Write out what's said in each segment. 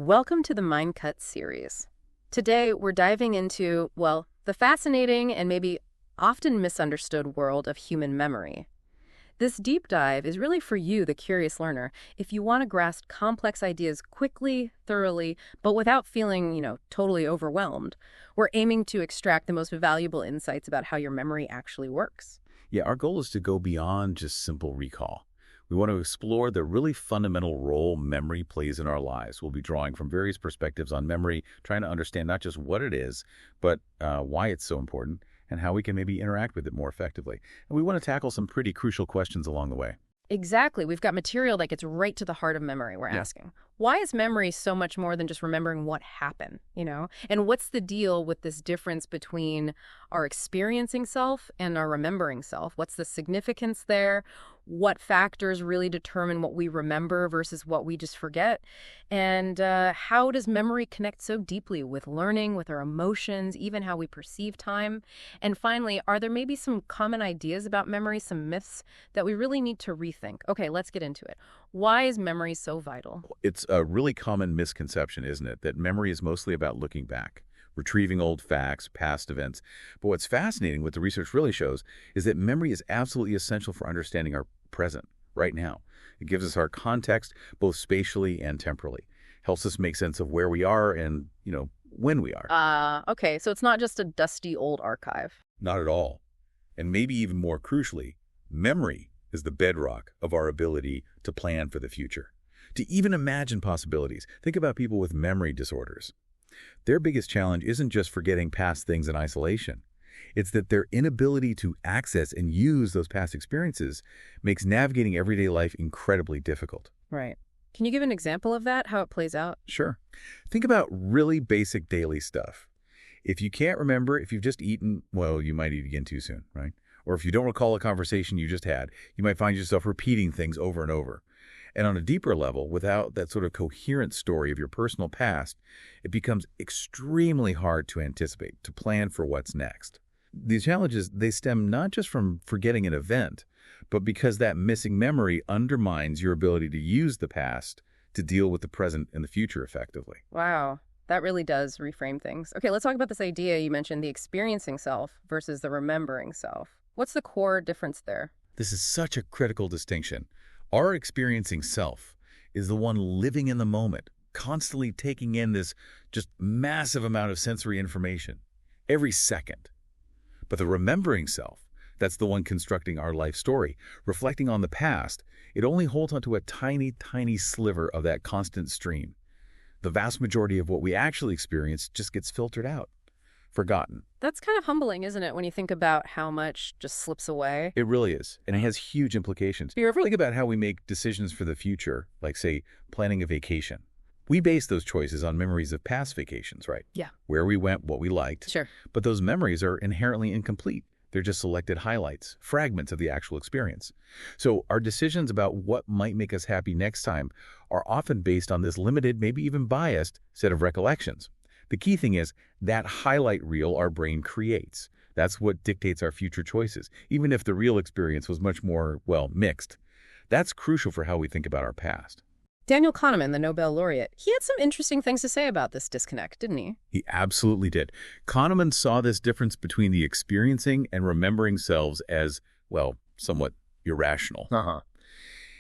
Welcome to the Mind Cut series. Today, we're diving into, well, the fascinating and maybe often misunderstood world of human memory. This deep dive is really for you, the curious learner, if you want to grasp complex ideas quickly, thoroughly, but without feeling, totally overwhelmed. We're aiming to extract the most valuable insights about how your memory actually works. Yeah, our goal is to go beyond just simple recall. We want to explore the really fundamental role memory plays in our lives. We'll be drawing from various perspectives on memory, trying to understand not just what it is, but why it's so important and how we can maybe interact with it more effectively. And we want to tackle some pretty crucial questions along the way. Exactly. We've got material that gets right to the heart of memory, we're asking. Why is memory so much more than just remembering what happened, And what's the deal with this difference between our experiencing self and our remembering self? What's the significance there? What factors really determine what we remember versus what we just forget? And how does memory connect so deeply with learning, with our emotions, even how we perceive time? And finally, are there maybe some common ideas about memory, some myths that we really need to rethink? Okay, let's get into it. Why is memory so vital? It's a really common misconception, isn't it, that memory is mostly about looking back, retrieving old facts, past events. But what's fascinating, what the research really shows, is that memory is absolutely essential for understanding our present, right now. It gives us our context, both spatially and temporally. Helps us make sense of where we are and, when we are. Okay, so it's not just a dusty old archive. Not at all. And maybe even more crucially, memory is the bedrock of our ability to plan for the future, to even imagine possibilities. Think about people with memory disorders. Their biggest challenge isn't just forgetting past things in isolation. It's that their inability to access and use those past experiences makes navigating everyday life incredibly difficult. Right. Can you give an example of that, how it plays out? Sure. Think about really basic daily stuff. If you can't remember if you've just eaten, well, you might eat again too soon, right? Or if you don't recall a conversation you just had, you might find yourself repeating things over and over. And on a deeper level, without that sort of coherent story of your personal past, it becomes extremely hard to anticipate, to plan for what's next. These challenges, they stem not just from forgetting an event, but because that missing memory undermines your ability to use the past to deal with the present and the future effectively. Wow. That really does reframe things. Okay, let's talk about this idea you mentioned, the experiencing self versus the remembering self. What's the core difference there? This is such a critical distinction. Our experiencing self is the one living in the moment, constantly taking in this just massive amount of sensory information every second. But the remembering self, that's the one constructing our life story, reflecting on the past, it only holds onto a tiny, tiny sliver of that constant stream. The vast majority of what we actually experience just gets filtered out, forgotten. That's kind of humbling, isn't it, when you think about how much just slips away? It really is, and it has huge implications. Do you ever think about how we make decisions for the future, like, say, planning a vacation? We base those choices on memories of past vacations, right? Yeah. Where we went, what we liked. Sure. But those memories are inherently incomplete. They're just selected highlights, fragments of the actual experience. So our decisions about what might make us happy next time are often based on this limited, maybe even biased, set of recollections. The key thing is that highlight reel our brain creates. That's what dictates our future choices, even if the real experience was much more, mixed. That's crucial for how we think about our past. Daniel Kahneman, the Nobel laureate, he had some interesting things to say about this disconnect, didn't he? He absolutely did. Kahneman saw this difference between the experiencing and remembering selves as, somewhat irrational.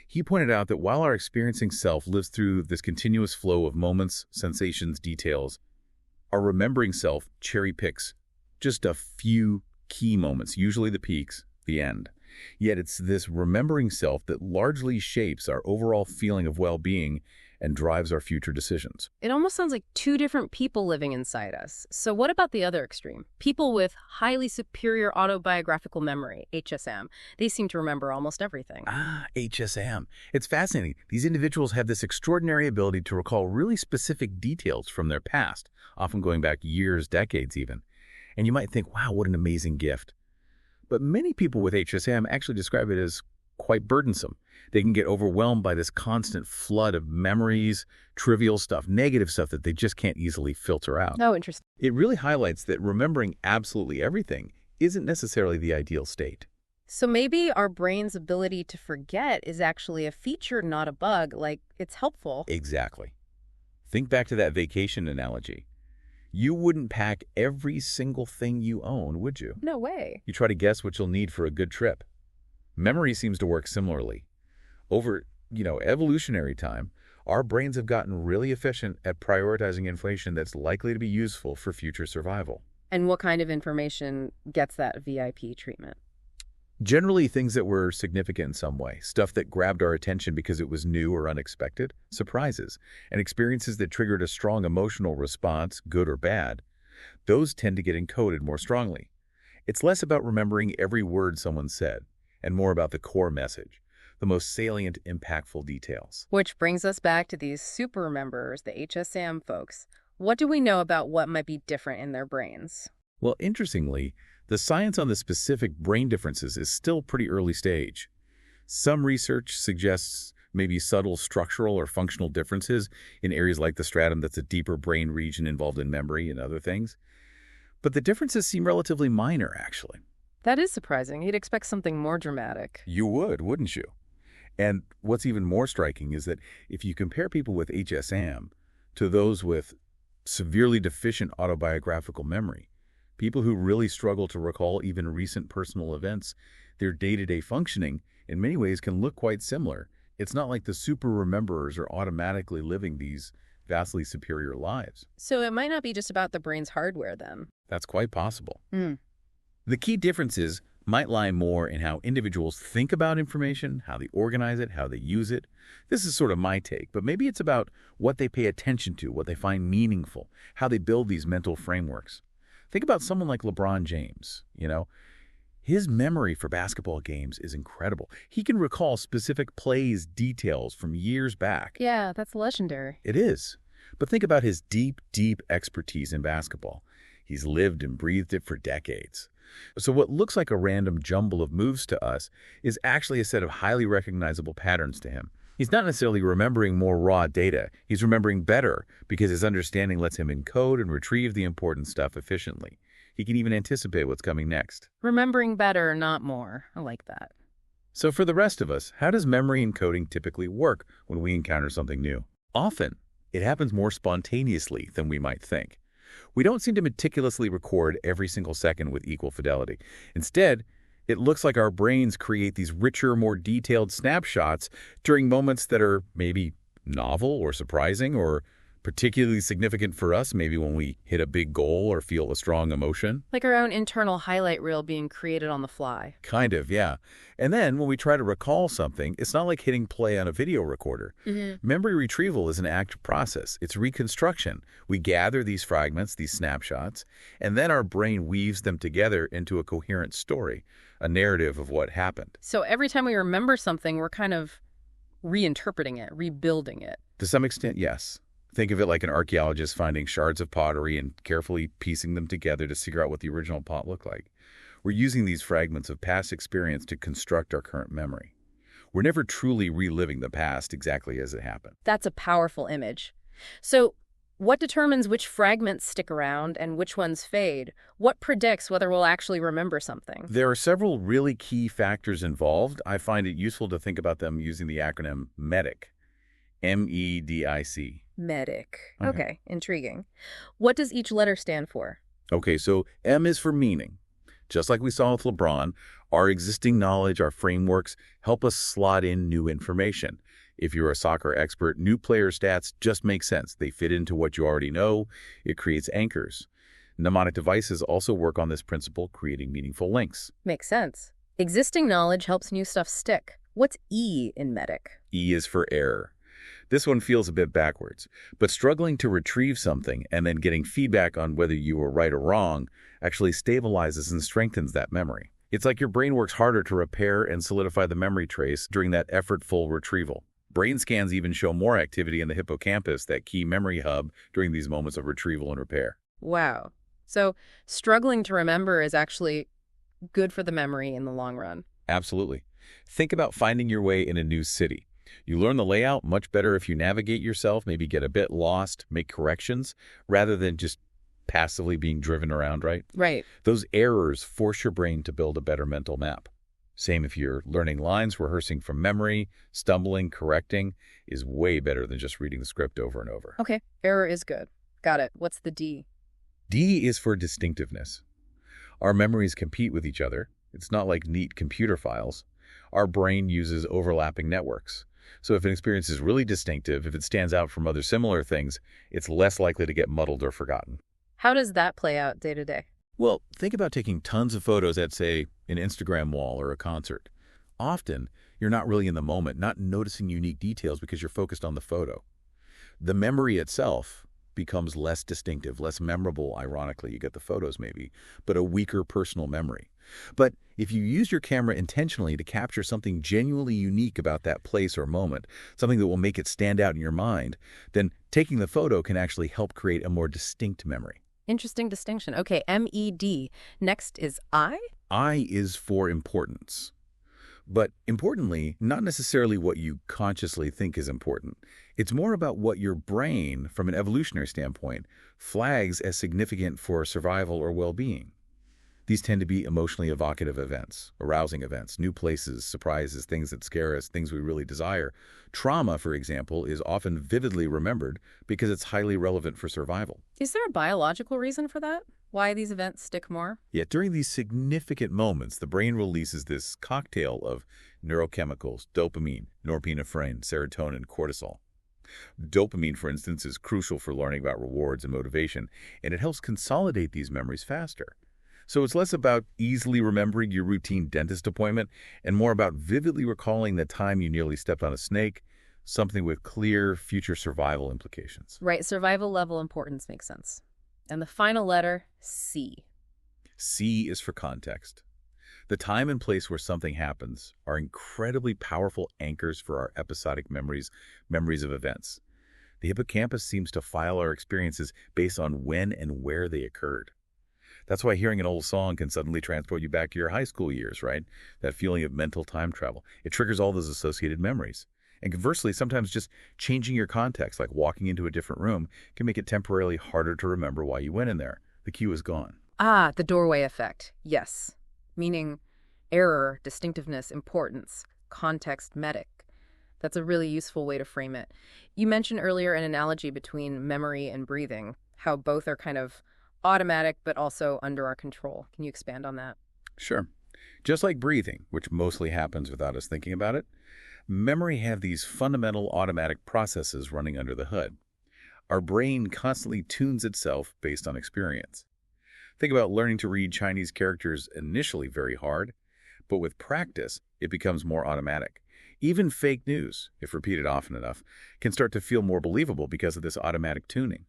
He pointed out that while our experiencing self lives through this continuous flow of moments, sensations, details, our remembering self cherry picks just a few key moments, usually the peaks, the end. Yet it's this remembering self that largely shapes our overall feeling of well-being and drives our future decisions. It almost sounds like two different people living inside us. So what about the other extreme? People with highly superior autobiographical memory, HSM. They seem to remember almost everything. HSM. It's fascinating. These individuals have this extraordinary ability to recall really specific details from their past, often going back years, decades even. And you might think, wow, what an amazing gift. But many people with HSM actually describe it as quite burdensome. They can get overwhelmed by this constant flood of memories, trivial stuff, negative stuff that they just can't easily filter out. Oh, interesting. It really highlights that remembering absolutely everything isn't necessarily the ideal state. So maybe our brain's ability to forget is actually a feature, not a bug, like it's helpful. Exactly. Think back to that vacation analogy. You wouldn't pack every single thing you own, would you? No way. You try to guess what you'll need for a good trip. Memory seems to work similarly. Over, evolutionary time, our brains have gotten really efficient at prioritizing information that's likely to be useful for future survival. And what kind of information gets that VIP treatment? Generally, things that were significant in some way, stuff that grabbed our attention because it was new or unexpected, surprises, and experiences that triggered a strong emotional response, good or bad. Those tend to get encoded more strongly. It's less about remembering every word someone said, and more about the core message, the most salient, impactful details. Which brings us back to these super rememberers, the HSM folks. What do we know about what might be different in their brains? Well, interestingly, the science on the specific brain differences is still pretty early stage. Some research suggests maybe subtle structural or functional differences in areas like the stratum that's a deeper brain region involved in memory and other things. But the differences seem relatively minor, actually. That is surprising. You'd expect something more dramatic. You would, wouldn't you? And what's even more striking is that if you compare people with HSM to those with severely deficient autobiographical memory, people who really struggle to recall even recent personal events, their day-to-day functioning in many ways can look quite similar. It's not like the super rememberers are automatically living these vastly superior lives. So it might not be just about the brain's hardware then. That's quite possible. The key differences might lie more in how individuals think about information, how they organize it, how they use it. This is sort of my take, but maybe it's about what they pay attention to, what they find meaningful, how they build these mental frameworks. Think about someone like LeBron James, His memory for basketball games is incredible. He can recall specific plays, details from years back. Yeah, that's legendary. It is. But think about his deep, deep expertise in basketball. He's lived and breathed it for decades. So what looks like a random jumble of moves to us is actually a set of highly recognizable patterns to him. He's not necessarily remembering more raw data. He's remembering better because his understanding lets him encode and retrieve the important stuff efficiently. He can even anticipate what's coming next. Remembering better, not more. I like that. So for the rest of us, how does memory encoding typically work when we encounter something new? Often, it happens more spontaneously than we might think. We don't seem to meticulously record every single second with equal fidelity. Instead, it looks like our brains create these richer, more detailed snapshots during moments that are maybe novel or surprising or particularly significant for us, maybe when we hit a big goal or feel a strong emotion. Like our own internal highlight reel being created on the fly. Kind of, yeah. And then when we try to recall something, it's not like hitting play on a video recorder. Memory retrieval is an active process. It's reconstruction. We gather these fragments, these snapshots, and then our brain weaves them together into a coherent story, a narrative of what happened. So every time we remember something, we're kind of reinterpreting it, rebuilding it. To some extent, yes. Think of it like an archaeologist finding shards of pottery and carefully piecing them together to figure out what the original pot looked like. We're using these fragments of past experience to construct our current memory. We're never truly reliving the past exactly as it happened. That's a powerful image. So what determines which fragments stick around and which ones fade? What predicts whether we'll actually remember something? There are several really key factors involved. I find it useful to think about them using the acronym MEDIC. MEDIC. MEDIC. Okay, intriguing. What does each letter stand for? Okay, so M is for meaning. Just like we saw with LeBron, our existing knowledge, our frameworks, help us slot in new information. If you're a soccer expert, new player stats just make sense. They fit into what you already know. It creates anchors. Mnemonic devices also work on this principle, creating meaningful links. Makes sense. Existing knowledge helps new stuff stick. What's E in MEDIC? E is for error. This one feels a bit backwards, but struggling to retrieve something and then getting feedback on whether you were right or wrong actually stabilizes and strengthens that memory. It's like your brain works harder to repair and solidify the memory trace during that effortful retrieval. Brain scans even show more activity in the hippocampus, that key memory hub, during these moments of retrieval and repair. Wow. So struggling to remember is actually good for the memory in the long run. Absolutely. Think about finding your way in a new city. You learn the layout much better if you navigate yourself, maybe get a bit lost, make corrections, rather than just passively being driven around, right? Right. Those errors force your brain to build a better mental map. Same if you're learning lines, rehearsing from memory, stumbling, correcting is way better than just reading the script over and over. Okay, error is good. Got it. What's the D? D is for distinctiveness. Our memories compete with each other. It's not like neat computer files. Our brain uses overlapping networks. So if an experience is really distinctive, if it stands out from other similar things, it's less likely to get muddled or forgotten. How does that play out day to day? Well, think about taking tons of photos at, say, an Instagram wall or a concert. Often, you're not really in the moment, not noticing unique details because you're focused on the photo. The memory itself becomes less distinctive, less memorable, ironically. You get the photos maybe, but a weaker personal memory. But if you use your camera intentionally to capture something genuinely unique about that place or moment, something that will make it stand out in your mind, then taking the photo can actually help create a more distinct memory. Interesting distinction. Okay, MED. Next is I? I is for importance. But importantly, not necessarily what you consciously think is important. It's more about what your brain, from an evolutionary standpoint, flags as significant for survival or well-being. These tend to be emotionally evocative events, arousing events, new places, surprises, things that scare us, things we really desire. Trauma, for example, is often vividly remembered because it's highly relevant for survival. Is there a biological reason for that? Why these events stick more? Yet during these significant moments, the brain releases this cocktail of neurochemicals, dopamine, norepinephrine, serotonin, cortisol. Dopamine, for instance, is crucial for learning about rewards and motivation, and it helps consolidate these memories faster. So it's less about easily remembering your routine dentist appointment and more about vividly recalling the time you nearly stepped on a snake, something with clear future survival implications. Right, survival level importance makes sense. And the final letter, C. C is for context. The time and place where something happens are incredibly powerful anchors for our episodic memories of events. The hippocampus seems to file our experiences based on when and where they occurred. That's why hearing an old song can suddenly transport you back to your high school years, right? That feeling of mental time travel. It triggers all those associated memories. And conversely, sometimes just changing your context, like walking into a different room, can make it temporarily harder to remember why you went in there. The cue is gone. Ah, the doorway effect. Yes. Meaning error, distinctiveness, importance, context, medic. That's a really useful way to frame it. You mentioned earlier an analogy between memory and breathing, how both are kind of automatic but also under our control. Can you expand on that? Sure. Just like breathing, which mostly happens without us thinking about it, memory have these fundamental automatic processes running under the hood. Our brain constantly tunes itself based on experience. Think about learning to read Chinese characters initially very hard, but with practice, it becomes more automatic. Even fake news, if repeated often enough, can start to feel more believable because of this automatic tuning.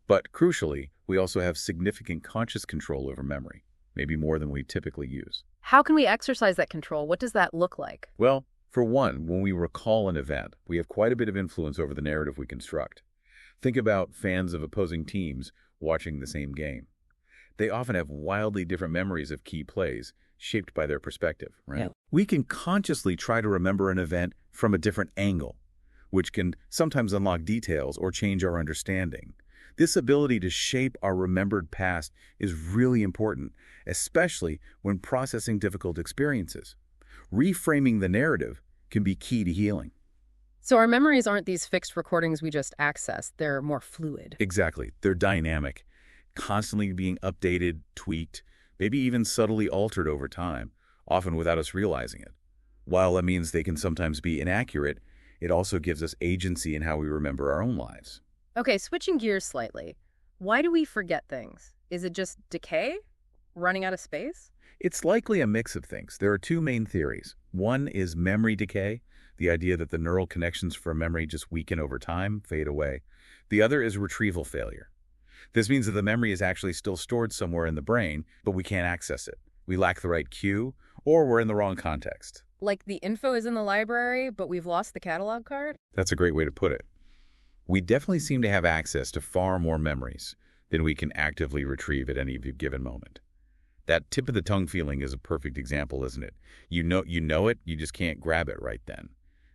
But crucially, we also have significant conscious control over memory, maybe more than we typically use. How can we exercise that control? What does that look like? Well, for one, when we recall an event, we have quite a bit of influence over the narrative we construct. Think about fans of opposing teams watching the same game. They often have wildly different memories of key plays, shaped by their perspective, right? Yeah. We can consciously try to remember an event from a different angle, which can sometimes unlock details or change our understanding. This ability to shape our remembered past is really important, especially when processing difficult experiences. Reframing the narrative can be key to healing. So our memories aren't these fixed recordings we just access. They're more fluid. Exactly. They're dynamic, constantly being updated, tweaked, maybe even subtly altered over time, often without us realizing it. While that means they can sometimes be inaccurate, it also gives us agency in how we remember our own lives. Okay, switching gears slightly. Why do we forget things? Is it just decay? Running out of space? It's likely a mix of things. There are two main theories. One is memory decay, the idea that the neural connections for a memory just weaken over time, fade away. The other is retrieval failure. This means that the memory is actually still stored somewhere in the brain, but we can't access it. We lack the right cue, or we're in the wrong context. Like the info is in the library, but we've lost the catalog card? That's a great way to put it. We definitely seem to have access to far more memories than we can actively retrieve at any given moment. That tip of the tongue feeling is a perfect example, isn't it? You know it, you just can't grab it right then.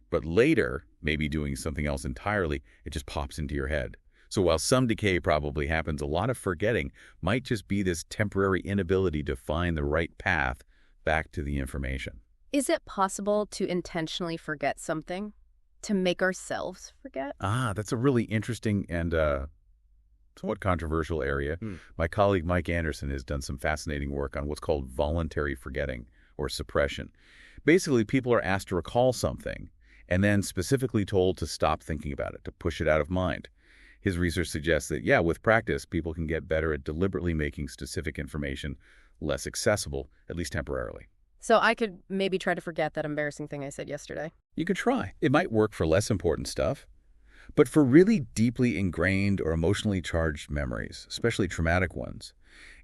But later, maybe doing something else entirely, it just pops into your head. So while some decay probably happens, a lot of forgetting might just be this temporary inability to find the right path back to the information. Is it possible to intentionally forget something? To make ourselves forget? That's a really interesting and somewhat controversial area. My colleague Mike Anderson has done some fascinating work on what's called voluntary forgetting or suppression. Basically, people are asked to recall something and then specifically told to stop thinking about it, to push it out of mind. His research suggests that, yeah, with practice, people can get better at deliberately making specific information less accessible, at least temporarily. So I could maybe try to forget that embarrassing thing I said yesterday. You could try. It might work for less important stuff. But for really deeply ingrained or emotionally charged memories, especially traumatic ones,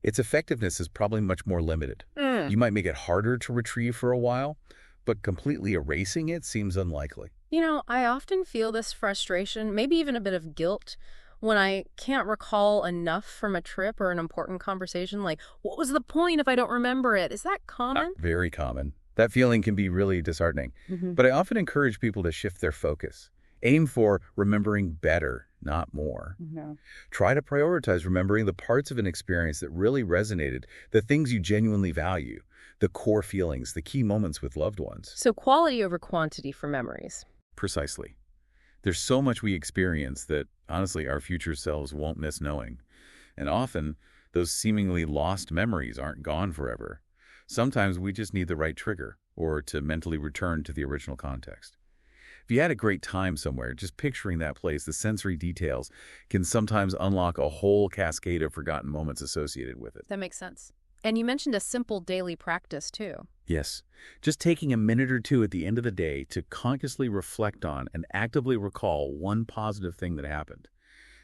its effectiveness is probably much more limited. You might make it harder to retrieve for a while, but completely erasing it seems unlikely. You know, I often feel this frustration, maybe even a bit of guilt, when I can't recall enough from a trip or an important conversation. Like, what was the point if I don't remember it? Is that common? Very common. That feeling can be really disheartening. But I often encourage people to shift their focus. Aim for remembering better, not more. Try to prioritize remembering the parts of an experience that really resonated, the things you genuinely value, the core feelings, the key moments with loved ones. So quality over quantity for memories. Precisely. There's so much we experience that, honestly, our future selves won't miss knowing. And often, those seemingly lost memories aren't gone forever. Sometimes we just need the right trigger, or to mentally return to the original context. If you had a great time somewhere, just picturing that place, the sensory details, can sometimes unlock a whole cascade of forgotten moments associated with it. That makes sense. And you mentioned a simple daily practice, too. Yes. Just taking a minute or two at the end of the day to consciously reflect on and actively recall one positive thing that happened.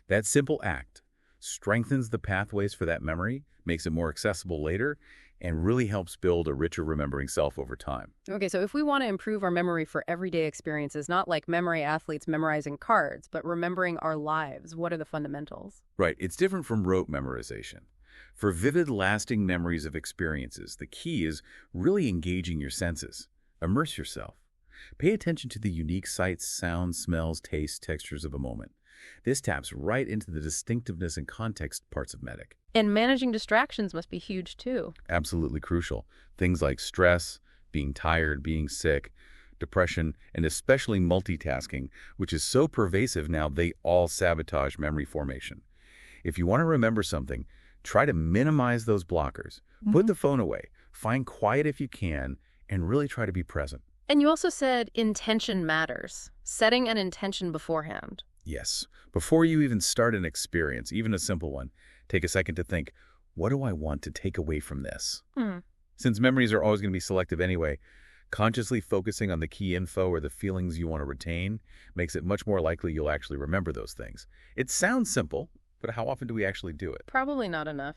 That simple act strengthens the pathways for that memory, makes it more accessible later, and really helps build a richer remembering self over time. Okay, so if we want to improve our memory for everyday experiences, not like memory athletes memorizing cards, but remembering our lives, what are the fundamentals? Right. It's different from rote memorization. For vivid, lasting memories of experiences, the key is really engaging your senses. Immerse yourself. Pay attention to the unique sights, sounds, smells, tastes, textures of a moment. This taps right into the distinctiveness and context parts of MEDIC. And managing distractions must be huge, too. Absolutely crucial. Things like stress, being tired, being sick, depression, and especially multitasking, which is so pervasive now they all sabotage memory formation. If you want to remember something, try to minimize those blockers. Put the phone away. Find quiet if you can, and really try to be present. And you also said intention matters. Setting an intention beforehand. Yes. Before you even start an experience, even a simple one, take a second to think, what do I want to take away from this? Since memories are always going to be selective anyway, consciously focusing on the key info or the feelings you want to retain makes it much more likely you'll actually remember those things. It sounds simple, but how often do we actually do it? Probably not enough.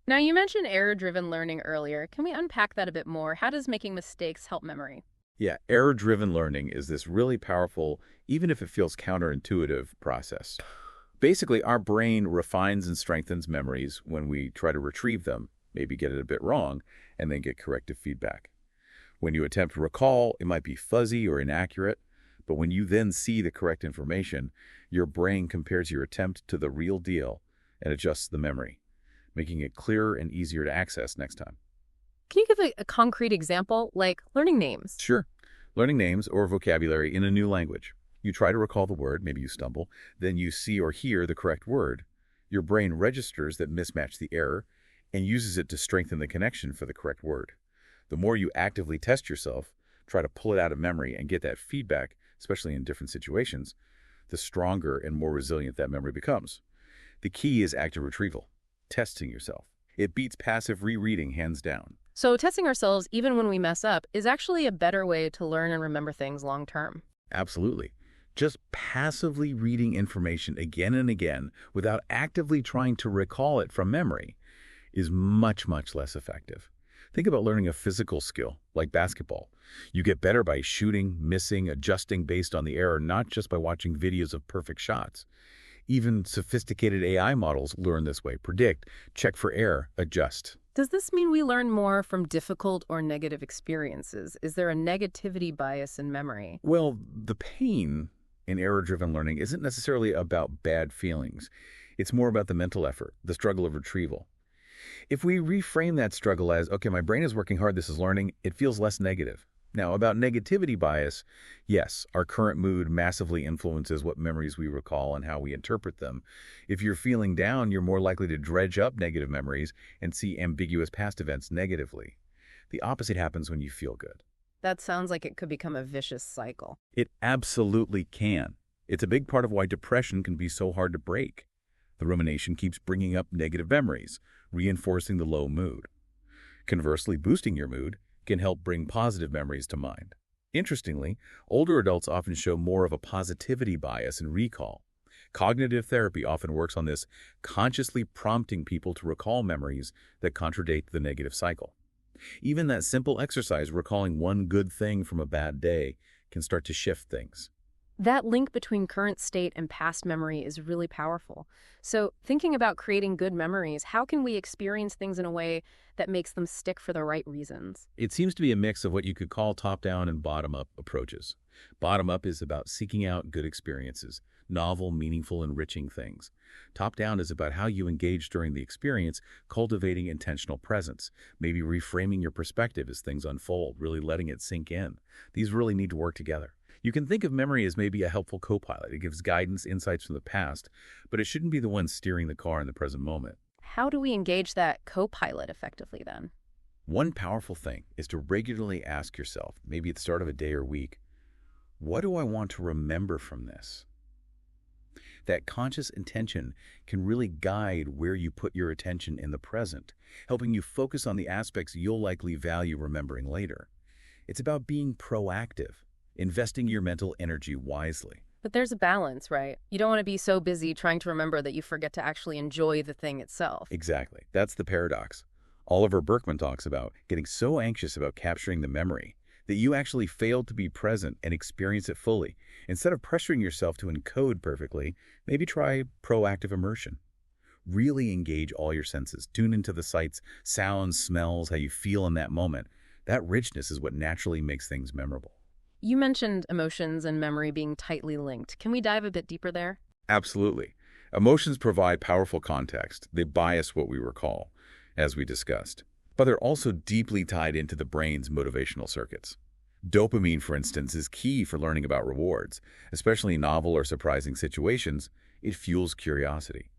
Now, you mentioned error-driven learning earlier. Can we unpack that a bit more? How does making mistakes help memory? Yeah, error-driven learning is this really powerful, even if it feels counterintuitive, process. Basically, our brain refines and strengthens memories when we try to retrieve them, maybe get it a bit wrong, and then get corrective feedback. When you attempt to recall, it might be fuzzy or inaccurate, but when you then see the correct information, your brain compares your attempt to the real deal and adjusts the memory, making it clearer and easier to access next time. Can you give a concrete example, like learning names? Sure. Learning names or vocabulary in a new language. You try to recall the word, maybe you stumble, then you see or hear the correct word. Your brain registers that mismatch the error and uses it to strengthen the connection for the correct word. The more you actively test yourself, try to pull it out of memory and get that feedback, especially in different situations, the stronger and more resilient that memory becomes. The key is active retrieval, testing yourself. It beats passive rereading hands down. So testing ourselves, even when we mess up, is actually a better way to learn and remember things long term. Absolutely. Just passively reading information again and again without actively trying to recall it from memory is much, much less effective. Think about learning a physical skill, like basketball. You get better by shooting, missing, adjusting based on the error, not just by watching videos of perfect shots. Even sophisticated AI models learn this way. Predict, check for error, adjust. Does this mean we learn more from difficult or negative experiences? Is there a negativity bias in memory? Well, the pain in error-driven learning isn't necessarily about bad feelings. It's more about the mental effort, the struggle of retrieval. If we reframe that struggle as, okay, my brain is working hard, this is learning, it feels less negative. Now, about negativity bias, yes, our current mood massively influences what memories we recall and how we interpret them. If you're feeling down, you're more likely to dredge up negative memories and see ambiguous past events negatively. The opposite happens when you feel good. That sounds like it could become a vicious cycle. It absolutely can. It's a big part of why depression can be so hard to break. The rumination keeps bringing up negative memories, reinforcing the low mood. Conversely, boosting your mood can help bring positive memories to mind. Interestingly, older adults often show more of a positivity bias and recall. Cognitive therapy often works on this, consciously prompting people to recall memories that contradict the negative cycle. Even that simple exercise, recalling one good thing from a bad day, can start to shift things. That link between current state and past memory is really powerful. So, thinking about creating good memories, how can we experience things in a way that makes them stick for the right reasons? It seems to be a mix of what you could call top-down and bottom-up approaches. Bottom-up is about seeking out good experiences, novel, meaningful, enriching things. Top-down is about how you engage during the experience, cultivating intentional presence, maybe reframing your perspective as things unfold, really letting it sink in. These really need to work together. You can think of memory as maybe a helpful co-pilot. It gives guidance, insights from the past, but it shouldn't be the one steering the car in the present moment. How do we engage that co-pilot effectively then? One powerful thing is to regularly ask yourself, maybe at the start of a day or week, what do I want to remember from this? That conscious intention can really guide where you put your attention in the present, helping you focus on the aspects you'll likely value remembering later. It's about being proactive, investing your mental energy wisely. But there's a balance, right? You don't want to be so busy trying to remember that you forget to actually enjoy the thing itself. Exactly. That's the paradox. Oliver Berkman talks about getting so anxious about capturing the memory that you actually fail to be present and experience it fully. Instead of pressuring yourself to encode perfectly, maybe try proactive immersion. Really engage all your senses. Tune into the sights, sounds, smells, how you feel in that moment. That richness is what naturally makes things memorable. You mentioned emotions and memory being tightly linked. Can we dive a bit deeper there? Absolutely. Emotions provide powerful context. They bias what we recall, as we discussed. But they're also deeply tied into the brain's motivational circuits. Dopamine, for instance, is key for learning about rewards, especially in novel or surprising situations. It fuels curiosity.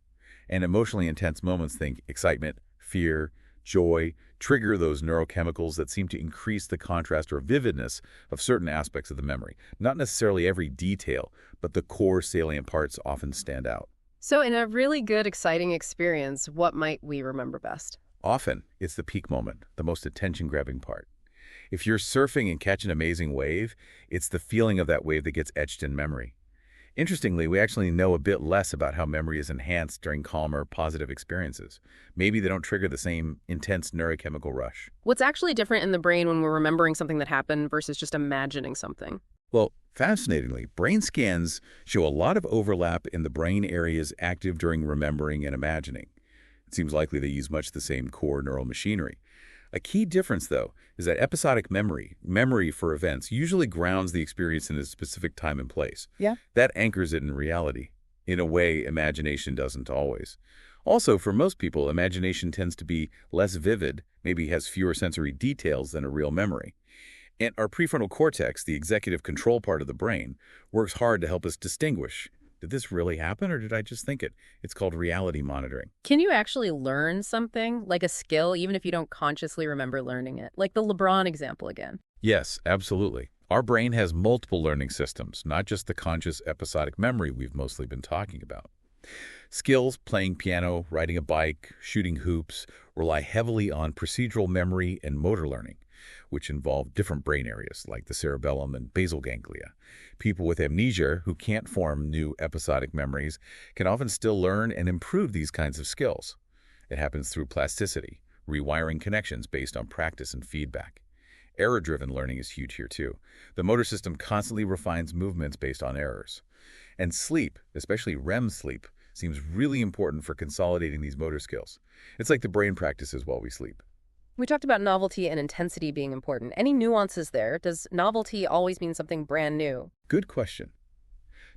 And emotionally intense moments, think excitement, fear, joy, trigger those neurochemicals that seem to increase the contrast or vividness of certain aspects of the memory. Not necessarily every detail, but the core salient parts often stand out. So in a really good, exciting experience, what might we remember best? Often, it's the peak moment, the most attention-grabbing part. If you're surfing and catch an amazing wave, it's the feeling of that wave that gets etched in memory. Interestingly, we actually know a bit less about how memory is enhanced during calmer, positive experiences. Maybe they don't trigger the same intense neurochemical rush. What's actually different in the brain when we're remembering something that happened versus just imagining something? Well, fascinatingly, brain scans show a lot of overlap in the brain areas active during remembering and imagining. It seems likely they use much the same core neural machinery. A key difference, though, is that episodic memory for events, usually grounds the experience in a specific time and place. Yeah. That anchors it in reality. In a way, imagination doesn't always. Also, for most people, imagination tends to be less vivid, maybe has fewer sensory details than a real memory. And our prefrontal cortex, the executive control part of the brain, works hard to help us distinguish. Did this really happen, or did I just think it? It's called reality monitoring. Can you actually learn something, like a skill, even if you don't consciously remember learning it? Like the LeBron example again. Yes, absolutely. Our brain has multiple learning systems, not just the conscious episodic memory we've mostly been talking about. Skills, playing piano, riding a bike, shooting hoops, rely heavily on procedural memory and motor learning, which involve different brain areas like the cerebellum and basal ganglia. People with amnesia who can't form new episodic memories can often still learn and improve these kinds of skills. It happens through plasticity, rewiring connections based on practice and feedback. Error-driven learning is huge here too. The motor system constantly refines movements based on errors. And sleep, especially REM sleep, seems really important for consolidating these motor skills. It's like the brain practices while we sleep. We talked about novelty and intensity being important. Any nuances there? Does novelty always mean something brand new? Good question.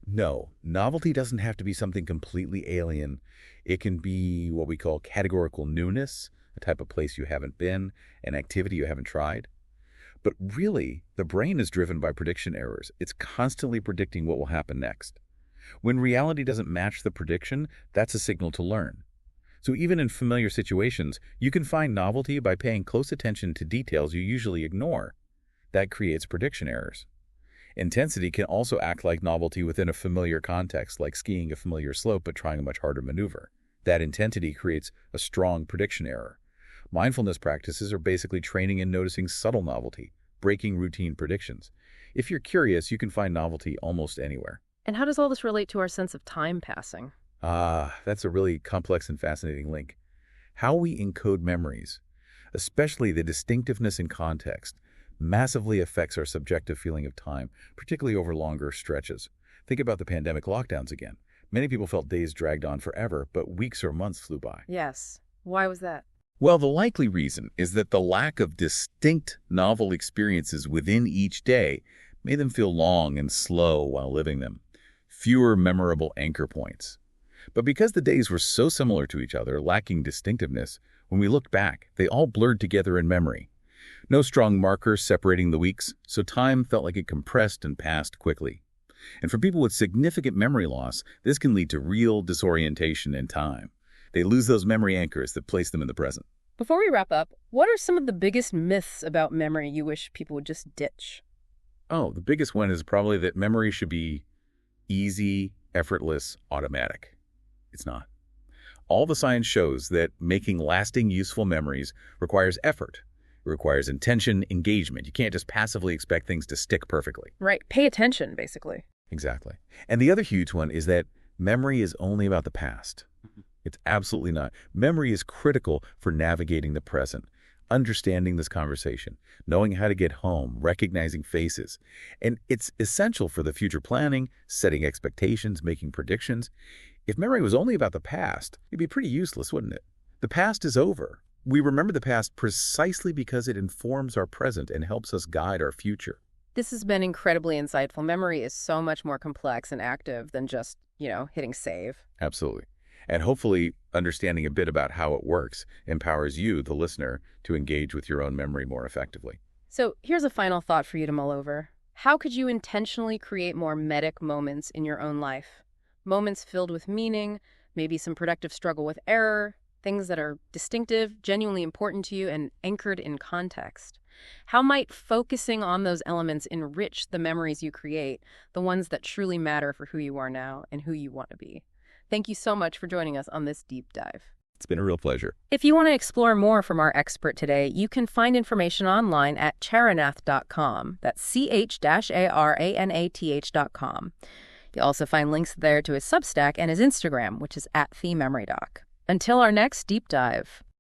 No, novelty doesn't have to be something completely alien. It can be what we call categorical newness, a type of place you haven't been, an activity you haven't tried. But really, the brain is driven by prediction errors. It's constantly predicting what will happen next. When reality doesn't match the prediction, that's a signal to learn. So even in familiar situations, you can find novelty by paying close attention to details you usually ignore. That creates prediction errors. Intensity can also act like novelty within a familiar context, like skiing a familiar slope but trying a much harder maneuver. That intensity creates a strong prediction error. Mindfulness practices are basically training in noticing subtle novelty, breaking routine predictions. If you're curious, you can find novelty almost anywhere. And how does all this relate to our sense of time passing? That's a really complex and fascinating link. How we encode memories, especially the distinctiveness in context, massively affects our subjective feeling of time, particularly over longer stretches. Think about the pandemic lockdowns again. Many people felt days dragged on forever, but weeks or months flew by. Yes. Why was that? Well, the likely reason is that the lack of distinct, novel experiences within each day made them feel long and slow while living them. Fewer memorable anchor points. But because the days were so similar to each other, lacking distinctiveness, when we looked back, they all blurred together in memory. No strong markers separating the weeks, so time felt like it compressed and passed quickly. And for people with significant memory loss, this can lead to real disorientation in time. They lose those memory anchors that place them in the present. Before we wrap up, what are some of the biggest myths about memory you wish people would just ditch? Oh, the biggest one is probably that memory should be easy, effortless, automatic. It's not. All the science shows that making lasting, useful memories requires effort. It requires intention, engagement. You can't just passively expect things to stick perfectly. Right. Pay attention, basically. Exactly. And the other huge one is that memory is only about the past. It's absolutely not. Memory is critical for navigating the present, understanding this conversation, knowing how to get home, recognizing faces. And it's essential for the future planning, setting expectations, making predictions. If memory was only about the past, it'd be pretty useless, wouldn't it? The past is over. We remember the past precisely because it informs our present and helps us guide our future. This has been incredibly insightful. Memory is so much more complex and active than just, hitting save. Absolutely. And hopefully understanding a bit about how it works empowers you, the listener, to engage with your own memory more effectively. So here's a final thought for you to mull over. How could you intentionally create more medic moments in your own life? Moments filled with meaning, maybe some productive struggle with error, things that are distinctive, genuinely important to you, and anchored in context. How might focusing on those elements enrich the memories you create, the ones that truly matter for who you are now and who you want to be? Thank you so much for joining us on this deep dive. It's been a real pleasure. If you want to explore more from our expert today, you can find information online at charanath.com. That's CH-ARANATH.com. You'll also find links there to his Substack and his Instagram, which is @TheMemoryDoc. Until our next deep dive.